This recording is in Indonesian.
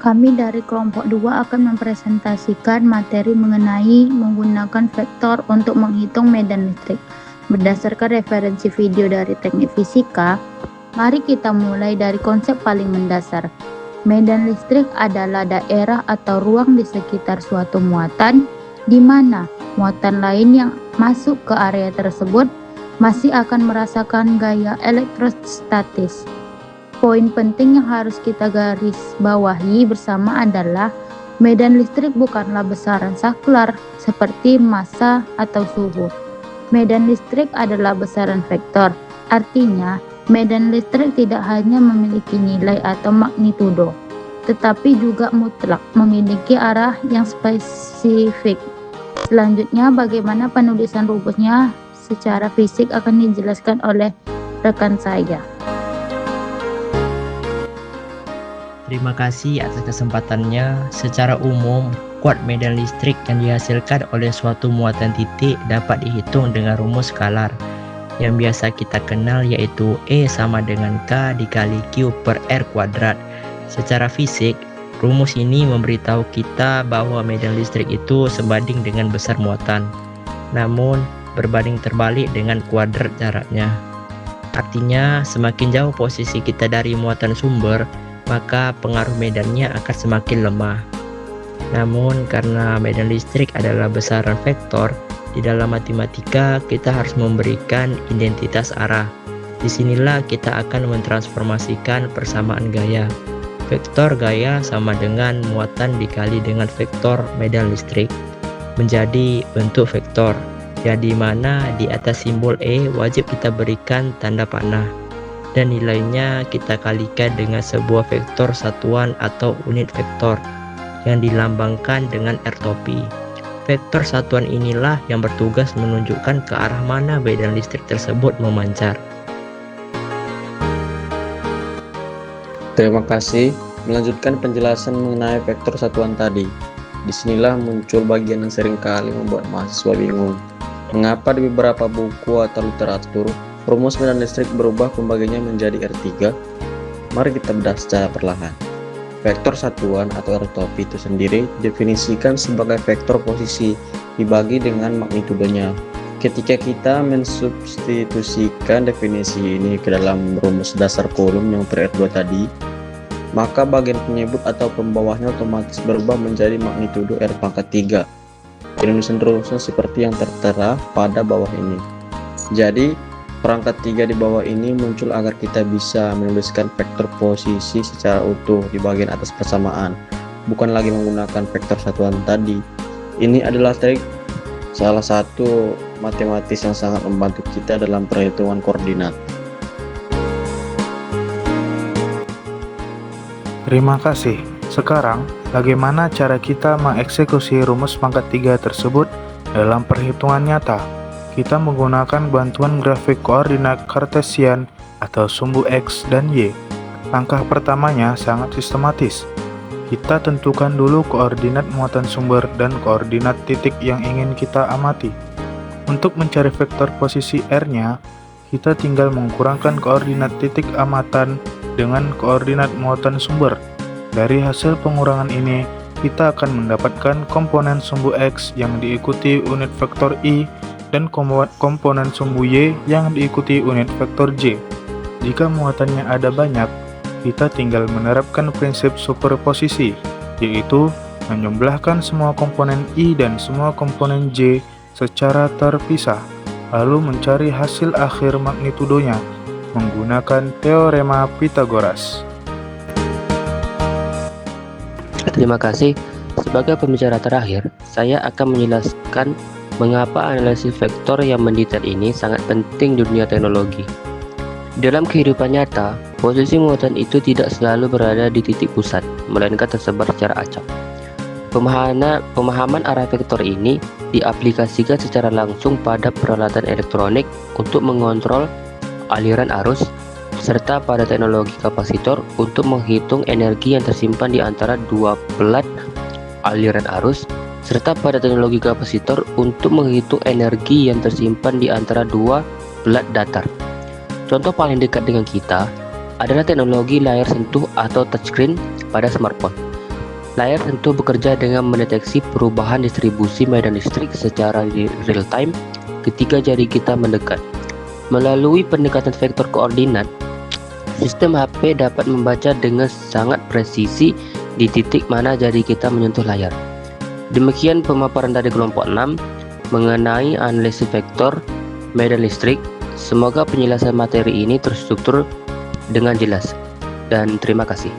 Kami dari kelompok 2 akan mempresentasikan materi mengenai menggunakan vektor untuk menghitung medan listrik. Berdasarkan referensi video dari teknik fisika, mari kita mulai dari konsep paling mendasar. Medan listrik adalah daerah atau ruang di sekitar suatu muatan, di mana muatan lain yang masuk ke area tersebut masih akan merasakan gaya elektrostatis. Poin penting yang harus kita garis bawahi bersama adalah medan listrik bukanlah besaran saklar seperti massa atau suhu. Medan listrik adalah besaran vektor. Artinya, medan listrik tidak hanya memiliki nilai atau magnitudo, tetapi juga mutlak memiliki arah yang spesifik. Selanjutnya, bagaimana penulisan rumusnya secara fisik akan dijelaskan oleh rekan saya. Terima kasih atas kesempatannya. Secara umum, kuat medan listrik yang dihasilkan oleh suatu muatan titik dapat dihitung dengan rumus skalar yang biasa kita kenal, yaitu E sama dengan K dikali Q per R kuadrat. Secara fisik, rumus ini memberitahu kita bahwa medan listrik itu sebanding dengan besar muatan, namun berbanding terbalik dengan kuadrat jaraknya. Artinya, semakin jauh posisi kita dari muatan sumber, maka pengaruh medannya akan semakin lemah. Namun karena medan listrik adalah besaran vektor, di dalam matematika kita harus memberikan identitas arah. Disinilah kita akan mentransformasikan persamaan gaya. Vektor gaya sama dengan muatan dikali dengan vektor medan listrik menjadi bentuk vektor, yang dimana di atas simbol E wajib kita berikan tanda panah, dan nilainya kita kalikan dengan sebuah vektor satuan atau unit vektor yang dilambangkan dengan R-topi. Vektor satuan inilah yang bertugas menunjukkan ke arah mana medan listrik tersebut memancar. Terima kasih. Melanjutkan penjelasan mengenai vektor satuan tadi. Disinilah muncul bagian yang seringkali membuat mahasiswa bingung. Mengapa di beberapa buku atau literatur rumus medan listrik berubah pembagiannya menjadi R3? Mari kita bedah secara perlahan. Vektor satuan atau R-topi itu sendiri definisikan sebagai vektor posisi dibagi dengan magnitudonya. Ketika kita mensubstitusikan definisi ini ke dalam rumus dasar kolom yang per R2 tadi, maka bagian penyebut atau pembawahnya otomatis berubah menjadi magnitudo R pangkat 3. Penulisan rumusnya seperti yang tertera pada bawah ini. Jadi, perangkat 3 di bawah ini muncul agar kita bisa menuliskan vektor posisi secara utuh di bagian atas persamaan, bukan lagi menggunakan vektor satuan tadi. Ini adalah trik salah satu matematis yang sangat membantu kita dalam perhitungan koordinat. Terima kasih. Sekarang, bagaimana cara kita mengeksekusi rumus pangkat 3 tersebut dalam perhitungan nyata? Kita menggunakan bantuan grafik koordinat kartesian atau sumbu X dan Y. Langkah pertamanya sangat sistematis. Kita tentukan dulu koordinat muatan sumber dan koordinat titik yang ingin kita amati. Untuk mencari vektor posisi R-nya, kita tinggal mengkurangkan koordinat titik amatan dengan koordinat muatan sumber. Dari hasil pengurangan ini, kita akan mendapatkan komponen sumbu X yang diikuti unit vektor I dan komponen sumbu Y yang diikuti unit vektor J. Jika muatannya ada banyak, kita tinggal menerapkan prinsip superposisi, yaitu menjumlahkan semua komponen I dan semua komponen J secara terpisah, lalu mencari hasil akhir magnitudonya menggunakan teorema Pythagoras. Terima kasih. Sebagai pembicara terakhir, saya akan menjelaskan mengapa analisis vektor yang mendetail ini sangat penting di dunia teknologi. Dalam kehidupan nyata, posisi muatan itu tidak selalu berada di titik pusat, melainkan tersebar secara acak. Pemahaman arah vektor ini diaplikasikan secara langsung pada peralatan elektronik untuk mengontrol aliran arus, serta pada teknologi kapasitor untuk menghitung energi yang tersimpan di antara dua pelat aliran arus, serta pada teknologi kapasitor untuk menghitung energi yang tersimpan di antara dua pelat datar. Contoh paling dekat dengan kita adalah teknologi layar sentuh atau touchscreen pada smartphone. Layar tentu bekerja dengan mendeteksi perubahan distribusi medan listrik secara real time ketika jari kita mendekat. Melalui pendekatan vektor koordinat, sistem HP dapat membaca dengan sangat presisi di titik mana jari kita menyentuh layar. Demikian pemaparan dari kelompok 6 mengenai analisis vektor medan listrik. Semoga penjelasan materi ini terstruktur dengan jelas. Dan terima kasih.